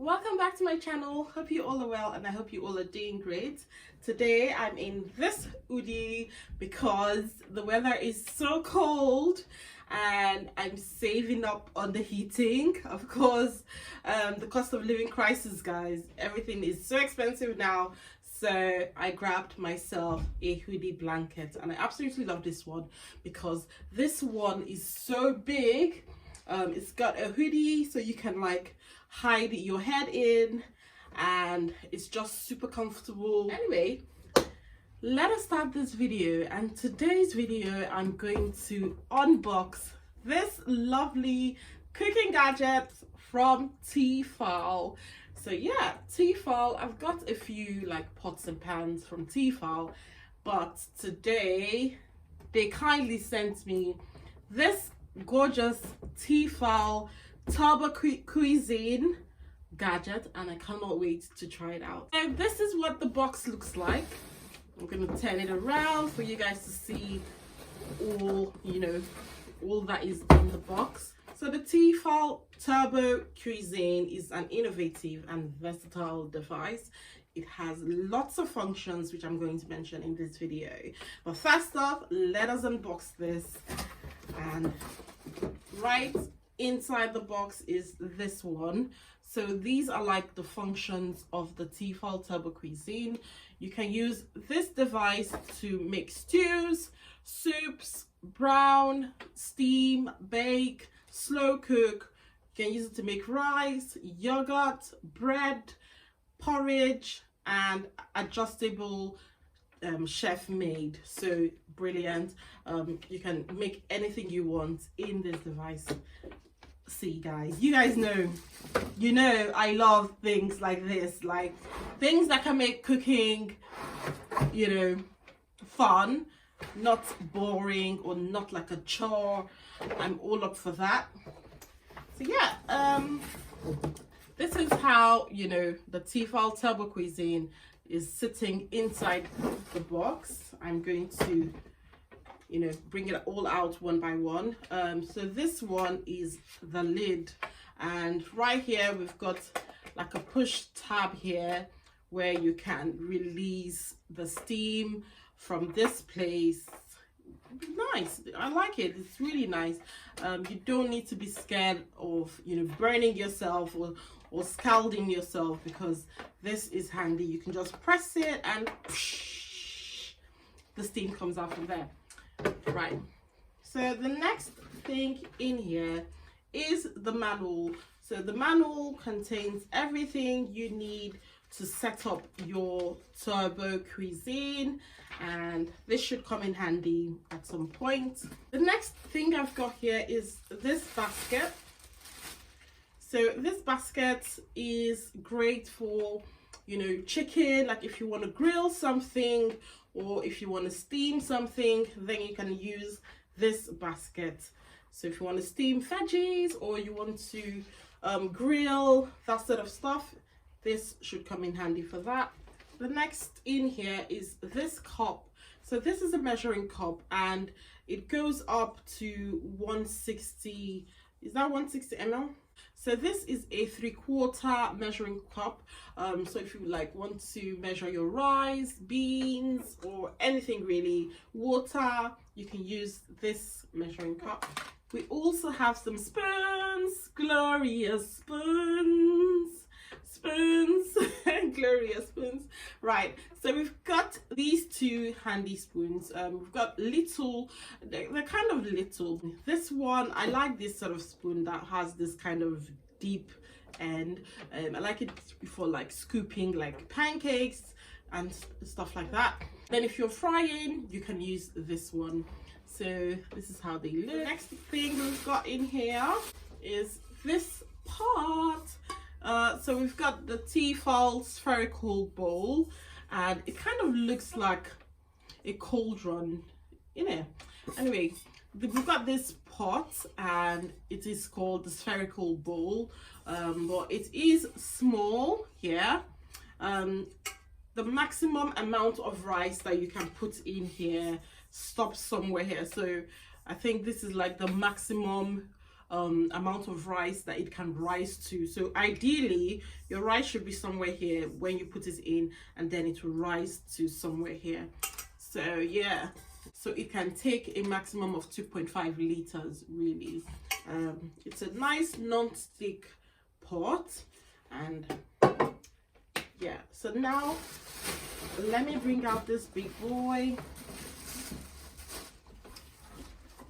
Welcome back to my channel. Hope you all are well and I hope you all are doing great. Today I'm in this hoodie because the weather is so cold and I'm saving up on the heating. Of course, the cost of living crisis, guys. Everything is so expensive now. So I grabbed myself a hoodie blanket and I absolutely love this one because this one is so big. It's got a hoodie so you can like hide your head in and it's just super comfortable. Anyway, let us start this video, and today's video I'm going to unbox this lovely cooking gadget from Tefal. So yeah, Tefal, I've got a few like pots and pans from Tefal, but today they kindly sent me this gorgeous Tefal Turbo Cuisine gadget and I cannot wait to try it out. So this is what the box looks like. I'm gonna turn it around for you guys to see all that is in the box. So the Tefal Turbo Cuisine is an innovative and versatile device. It has lots of functions which I'm going to mention in this video, but first off, let us unbox this. And right inside the box is this one. So these are like the functions of the Tefal Turbo Cuisine. You can use this device to make stews, soups, brown, steam, bake, slow cook. You can use it to make rice, yogurt, bread, porridge, and adjustable chef made. So brilliant. You can make anything you want in this device. See guys, you guys know I love things like this, like things that can make cooking fun, not boring or not like a chore. I'm all up for that. So yeah, this is how the Tefal Turbo Cuisine is sitting inside the box. I'm going to bring it all out one by one. So this one is the lid, and right here we've got like a push tab here where you can release the steam from this place. Nice, I like it. It's really nice. You don't need to be scared of burning yourself or scalding yourself, because this is handy. You can just press it and the steam comes out from there. Right, so the next thing in here is the manual. So the manual contains everything you need to set up your Turbo Cuisine, and this should come in handy at some point. The next thing I've got here is this basket. So this basket is great for chicken, like if you want to grill something or if you want to steam something, then you can use this basket. So if you want to steam veggies or you want to grill, that sort of stuff, this should come in handy for that. The next in here is this cup. So this is a measuring cup and it goes up to 160, is that 160 ml? So this is a 3/4 measuring cup. So if you want to measure your rice, beans, or anything really, water, you can use this measuring cup. We also have some spoons, glorious spoons, glorious spoons. Right, so we've got these two handy spoons. We've got little, they're kind of little. This one, I like this sort of spoon that has this kind of deep end. I like it for like scooping like pancakes and stuff like that. Then if you're frying, you can use this one. So this is how they look. The next thing we've got in here is this pot. So we've got the Tefal spherical bowl, and it kind of looks like a cauldron, Anyway, we've got this pot and it is called the spherical bowl, but it is small here. The maximum amount of rice that you can put in here stops somewhere here. So I think this is like the maximum amount of rice that it can rise to. So ideally your rice should be somewhere here when you put it in, and then it will rise to somewhere here. So yeah, so it can take a maximum of 2.5 liters really. It's a nice non-stick pot. And yeah, so now let me bring out this big boy.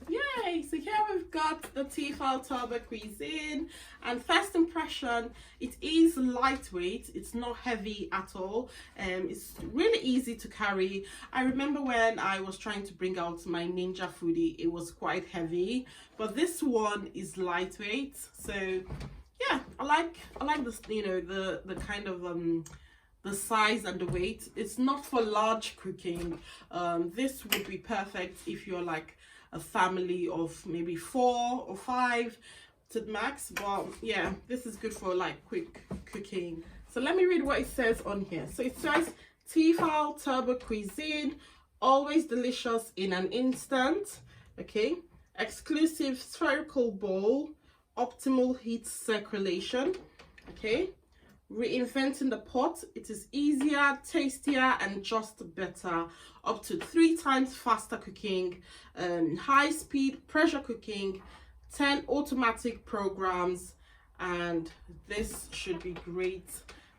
Yay! So here we've got the Tefal Turbo Cuisine, and first impression, it is lightweight. It's not heavy at all. It's really easy to carry. I remember when I was trying to bring out my Ninja Foodie, it was quite heavy, but this one is lightweight. So yeah, I like this, you know, the kind of the size and the weight. It's not for large cooking. This would be perfect if you're like a family of maybe 4 or 5 to the max, but yeah, this is good for like quick cooking. So let me read what it says on here. So it says Tefal Turbo Cuisine, always delicious in an instant. Okay, exclusive spherical bowl, optimal heat circulation. Okay, reinventing the pot. It is easier, tastier, and just better. Up to 3 times faster cooking, high speed pressure cooking, 10 automatic programs, and this should be great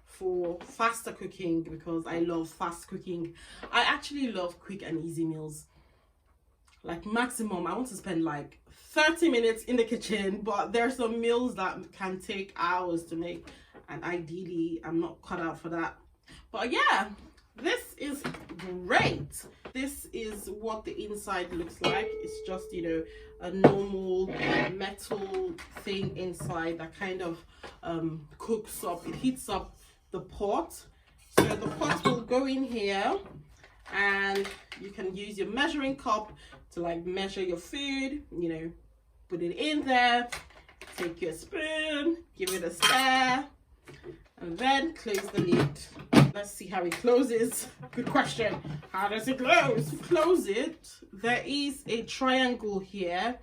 for faster cooking because I love fast cooking. I actually love quick and easy meals. Like maximum, I want to spend like 30 minutes in the kitchen, but there are some meals that can take hours to make, and ideally I'm not cut out for that. But yeah, this is great. This is what the inside looks like. It's just, you know, a normal metal thing inside that kind of cooks up, it heats up the pot. So the pot will go in here, and you can use your measuring cup to like measure your food, you know, put it in there, take your spoon, give it a stir, and then close the lid. Let's see how it closes. Good question. How does it close? To close it, there is a triangle here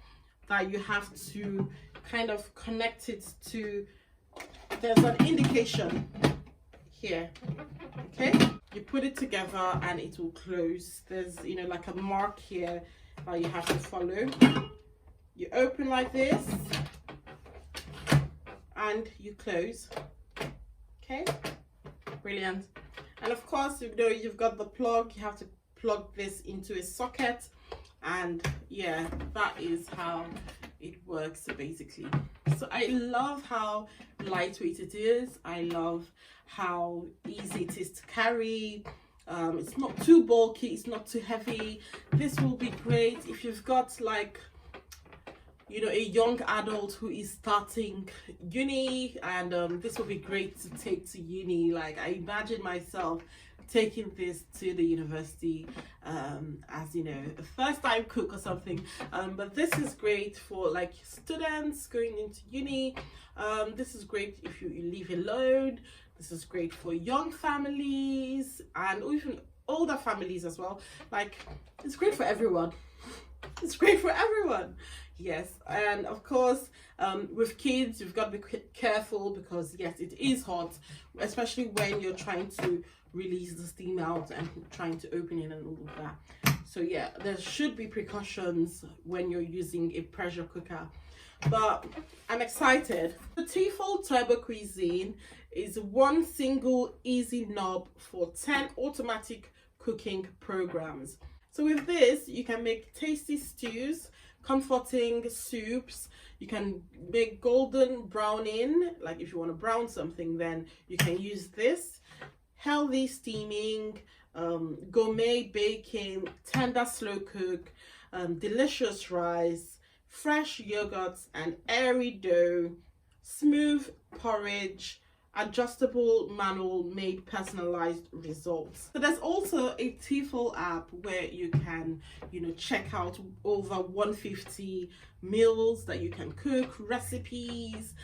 that you have to kind of connect it to. There's an indication here. Okay, you put it together and it will close. There's, you know, like a mark here that you have to follow. You open like this and you close. Okay, brilliant. And of course, you know, you've got the plug, you have to plug this into a socket, and yeah, that is how it works basically. So I love how lightweight it is. I love how easy it is to carry. It's not too bulky, it's not too heavy. This will be great if you've got like, you know, a young adult who is starting uni, and this will be great to take to uni. Like I imagine myself taking this to the university as, you know, a first time cook or something, but this is great for like students going into uni. This is great if you live alone. This is great for young families and even older families as well. Like it's great for everyone. It's great for everyone. Yes, and of course with kids you've got to be careful because yes, it is hot, especially when you're trying to release the steam out and trying to open it and all of that. So yeah, there should be precautions when you're using a pressure cooker, but I'm excited. The Tefal Turbo Cuisine is one single easy knob for 10 automatic cooking programs. So with this you can make tasty stews, comforting soups, you can make golden browning, like if you want to brown something, then you can use this. Healthy steaming, gourmet baking, tender slow cook, delicious rice, fresh yogurts and airy dough, smooth porridge, adjustable manual made personalized results. So there's also a Tefal app where you can, you know, check out over 150 meals that you can cook, recipes,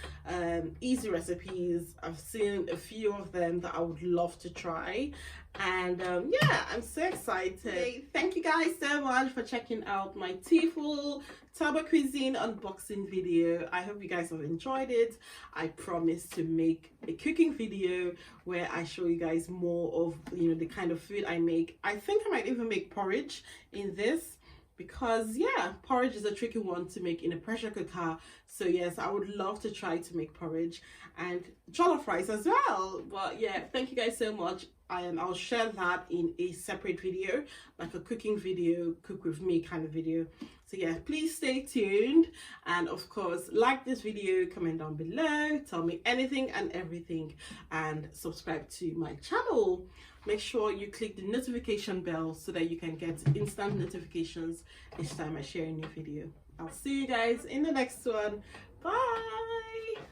easy recipes. I've seen a few of them that I would love to try, and yeah, I'm so excited. Thank you guys so much for checking out my Tefal Taba Cuisine unboxing video. I hope you guys have enjoyed it. I promise to make a cooking video where I show you guys more of, you know, the kind of food I make. I think I might even make porridge in this, because yeah, porridge is a tricky one to make in a pressure cooker. So yes, I would love to try to make porridge and jollof rice as well. But yeah, thank you guys so much. I'll share that in a separate video, like a cooking video, cook with me kind of video. So yeah, please stay tuned, and of course like this video, comment down below, tell me anything and everything, and subscribe to my channel. Make sure you click the notification bell so that you can get instant notifications each time I share a new video. I'll see you guys in the next one. Bye.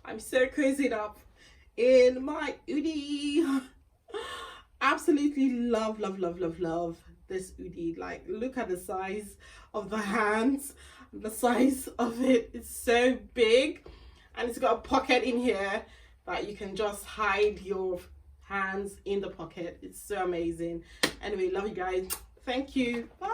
I'm so cozied up in my hoodie. Absolutely love this hoodie. Like, look at the size of the hands, the size of it. It's so big, and it's got a pocket in here that you can just hide your hands in the pocket. It's so amazing. Anyway, love you guys. Thank you. Bye.